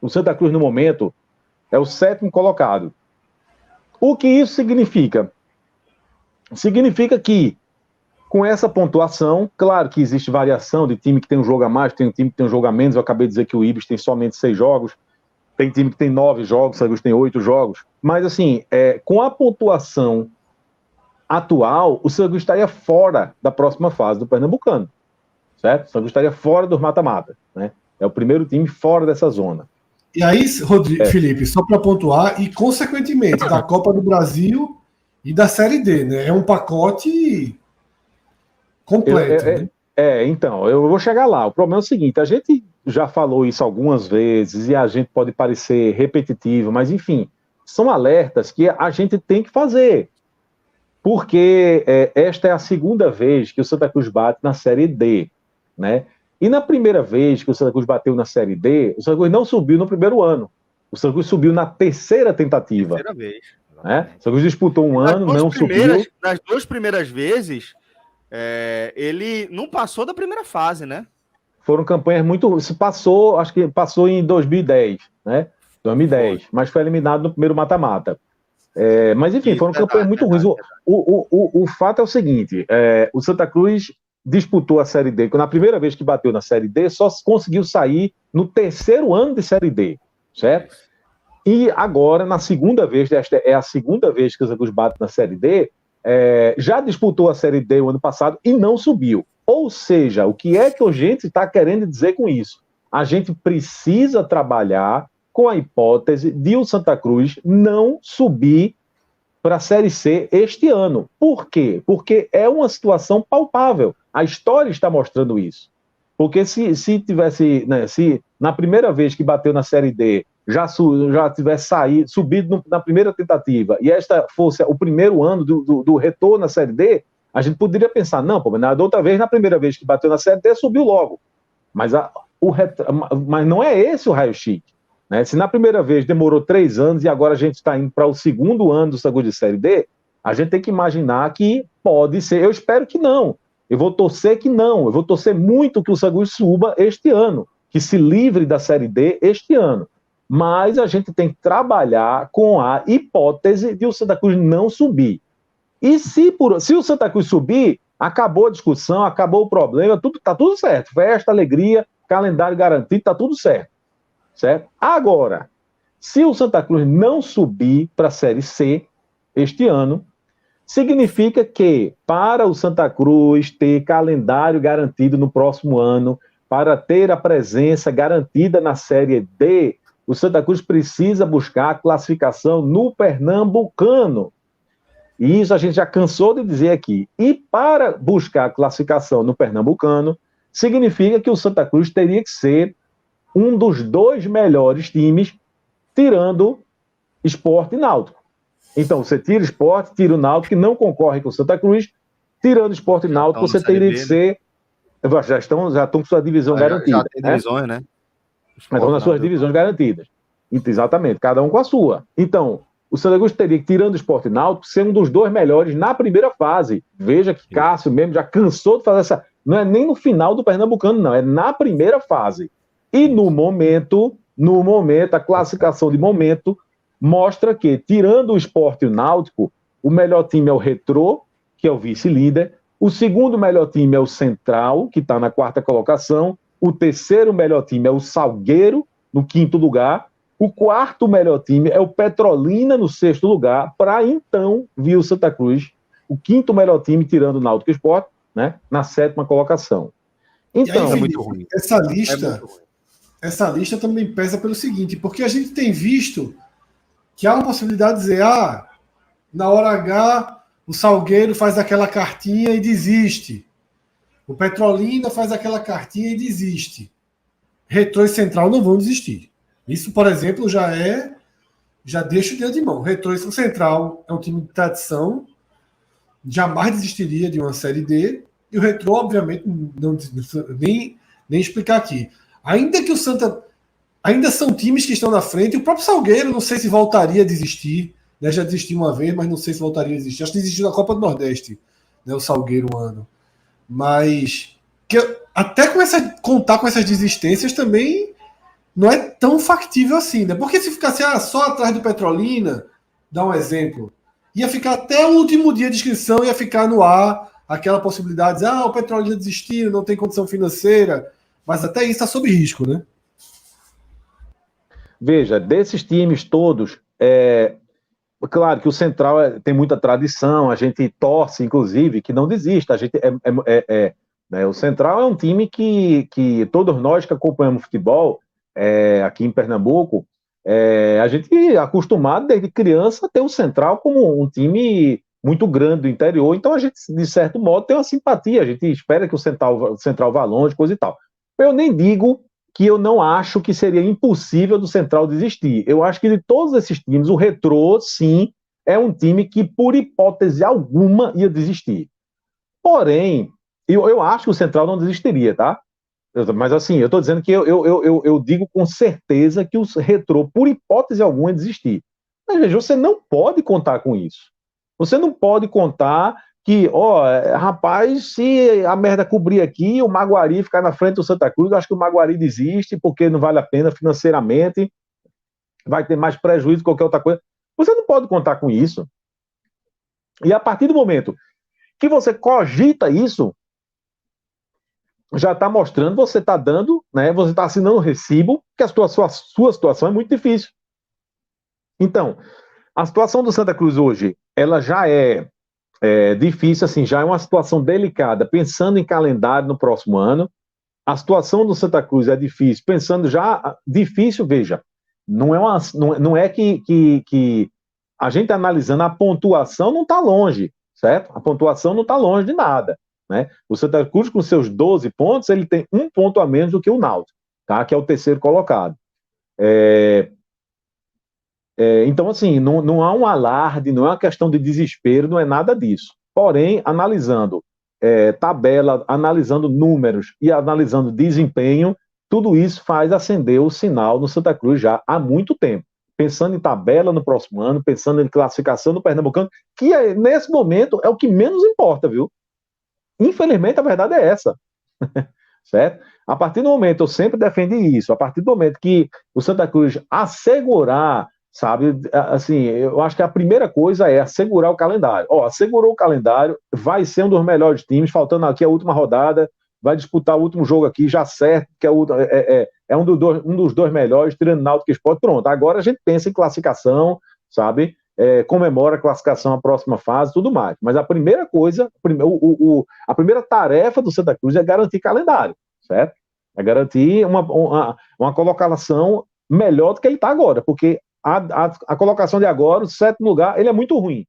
O Santa Cruz, no momento, é o 7º colocado. O que isso significa? Significa que, com essa pontuação, claro que existe variação de time que tem um jogo a mais, tem um time que tem um jogo a menos. Eu acabei de dizer que o Ibis tem somente 6 jogos, tem time que tem 9 jogos, o Santa Cruz tem 8 jogos. Mas, assim, com a pontuação atual, o Santa Cruz estaria fora da próxima fase do Pernambucano, certo? O Santa Cruz estaria fora dos mata-mata, né? É o primeiro time fora dessa zona. E aí, Felipe, só para pontuar, e consequentemente da Copa do Brasil e da Série D, né? É um pacote completo. Então, eu vou chegar lá. O problema é o seguinte, a gente já falou isso algumas vezes e a gente pode parecer repetitivo, mas enfim, são alertas que a gente tem que fazer. Porque esta é a segunda vez que o Santa Cruz bate na Série D, né? E na primeira vez que o Santa Cruz bateu na Série D, o Santa Cruz não subiu no primeiro ano. O Santa Cruz subiu na terceira tentativa. Terceira vez. Né? O Santa Cruz disputou um ano, não subiu. Nas 2 primeiras vezes, ele não passou da primeira fase, né? Foram campanhas muito... Acho que passou em 2010, né? 2010, mas foi eliminado no primeiro mata-mata. Mas, enfim, foram campanhas muito ruins. O fato é o seguinte, o Santa Cruz disputou a Série D, na primeira vez que bateu na Série D, só conseguiu sair no terceiro ano de Série D, certo? E agora, na segunda vez, esta é a segunda vez que o Santa Cruz bate na Série D, já disputou a Série D o ano passado e não subiu. Ou seja, o que é que a gente está querendo dizer com isso? A gente precisa trabalhar com a hipótese de o Santa Cruz não subir para a Série C este ano. Por quê? Porque é uma situação palpável. A história está mostrando isso. Porque se tivesse, né, se na primeira vez que bateu na Série D já tivesse subido na primeira tentativa e esta fosse o primeiro ano do retorno na Série D, a gente poderia pensar, não, da outra vez, na primeira vez que bateu na Série D, subiu logo. Mas não é esse o raio-x. Né? Se na primeira vez demorou 3 anos e agora a gente está indo para o segundo ano do Santa Cruz de Série D, a gente tem que imaginar que pode ser, eu espero que não, eu vou torcer que não, eu vou torcer muito que o Santa Cruz suba este ano, que se livre da Série D este ano, mas a gente tem que trabalhar com a hipótese de o Santa Cruz não subir. E se o Santa Cruz subir, acabou a discussão, acabou o problema, está tudo certo, festa, alegria, calendário garantido, está tudo certo. Certo? Agora, se o Santa Cruz não subir para a Série C este ano, significa que para o Santa Cruz ter calendário garantido no próximo ano, para ter a presença garantida na Série D, o Santa Cruz precisa buscar a classificação no Pernambucano. E isso a gente já cansou de dizer aqui. E para buscar a classificação no Pernambucano, significa que o Santa Cruz teria que ser um dos 2 melhores times, tirando Sport e Náutico. Então, você tira Sport, tira o Náutico, que não concorre com o Santa Cruz, tirando Sport e Náutico, você teria que ser... Já estão com sua divisão garantida. Já tem divisões, né? Estão nas suas divisões garantidas. Exatamente, cada um com a sua. Então, o Santa Cruz teria que, tirando Sport e Náutico, ser um dos 2 melhores na primeira fase. Veja que Cássio mesmo já cansou de fazer essa... Não é nem no final do Pernambucano, não. É na primeira fase. E no momento, a classificação de momento mostra que, tirando o Sport e o Náutico, o melhor time é o Retrô, que é o vice-líder, o segundo melhor time é o Central, que está na 4ª colocação, o terceiro melhor time é o Salgueiro, no 5º lugar, o 4º melhor time é o Petrolina, no 6º lugar, para então vir o Santa Cruz, o 5º melhor time, tirando o Náutico e o Sport, né, na 7ª colocação. Então, aí, é muito ruim. Essa lista também pesa pelo seguinte, porque a gente tem visto que há uma possibilidade de dizer, na hora H, o Salgueiro faz aquela cartinha e desiste. O Petrolina faz aquela cartinha e desiste. Retrô e Central não vão desistir. Isso, por exemplo, já deixa de antemão. Retrô e Central é um time de tradição, jamais desistiria de uma Série D, e o Retrô, obviamente, não nem explicar aqui. Ainda que o Santa... Ainda são times que estão na frente. O próprio Salgueiro, não sei se voltaria a desistir. Né? Já desistiu uma vez, mas não sei se voltaria a desistir. Acho que desistiu na Copa do Nordeste, né? O Salgueiro um ano. Mas até contar com essas desistências também não é tão factível assim, né? Porque se ficasse só atrás do Petrolina, dá um exemplo, ia ficar até o último dia de inscrição, ia ficar no ar aquela possibilidade de o Petrolina desistiu, não tem condição financeira, mas até isso está sob risco, né? Veja, desses times todos, claro que o Central tem muita tradição, a gente torce, inclusive, que não desista. A gente né, o Central é um time que todos nós que acompanhamos futebol aqui em Pernambuco, a gente é acostumado desde criança a ter o Central como um time muito grande do interior, então a gente, de certo modo, tem uma simpatia, a gente espera que o Central vá longe, coisa e tal. Eu nem digo que eu não acho que seria impossível do Central desistir. Eu acho que de todos esses times, o Retrô, sim, é um time que, por hipótese alguma, ia desistir. Porém, eu acho que o Central não desistiria, tá? Mas assim, eu estou dizendo que eu digo com certeza que o Retrô, por hipótese alguma, ia desistir. Mas veja, você não pode contar com isso. Você não pode contar que, rapaz, se a merda cobrir aqui, o Maguari ficar na frente do Santa Cruz, eu acho que o Maguari desiste porque não vale a pena financeiramente, vai ter mais prejuízo que qualquer outra coisa. Você não pode contar com isso. E a partir do momento que você cogita isso, já está mostrando, você está dando, né? Você está assinando um recibo, que a sua situação é muito difícil. Então, a situação do Santa Cruz hoje, ela já é difícil, assim, já é uma situação delicada, pensando em calendário no próximo ano. A situação do Santa Cruz é difícil, pensando já, difícil, veja, não é que a gente analisando a pontuação não está longe, certo? A pontuação não está longe de nada, né? O Santa Cruz, com seus 12 pontos, ele tem 1 ponto a menos do que o Náutico, tá? Que é o terceiro colocado. Então, assim, não há um alarde, não é uma questão de desespero, não é nada disso. Porém, analisando tabela, analisando números e analisando desempenho, tudo isso faz acender o sinal no Santa Cruz já há muito tempo. Pensando em tabela no próximo ano, pensando em classificação no Pernambucano, que nesse momento é o que menos importa, viu? Infelizmente, a verdade é essa. Certo? A partir do momento, eu sempre defendi isso, a partir do momento que o Santa Cruz assegurar, sabe, assim, eu acho que a primeira coisa é assegurar o calendário. Assegurou o calendário, vai ser um dos melhores times, faltando aqui a última rodada, vai disputar o último jogo aqui, já certo, que é um dos dois melhores, tirando Náutico e Sport, pronto. Agora a gente pensa em classificação, sabe, comemora a classificação à próxima fase, tudo mais. Mas a primeira coisa, a primeira tarefa do Santa Cruz é garantir calendário, certo? É garantir uma colocação melhor do que ele está agora, porque a colocação de agora, o sétimo lugar, ele é muito ruim.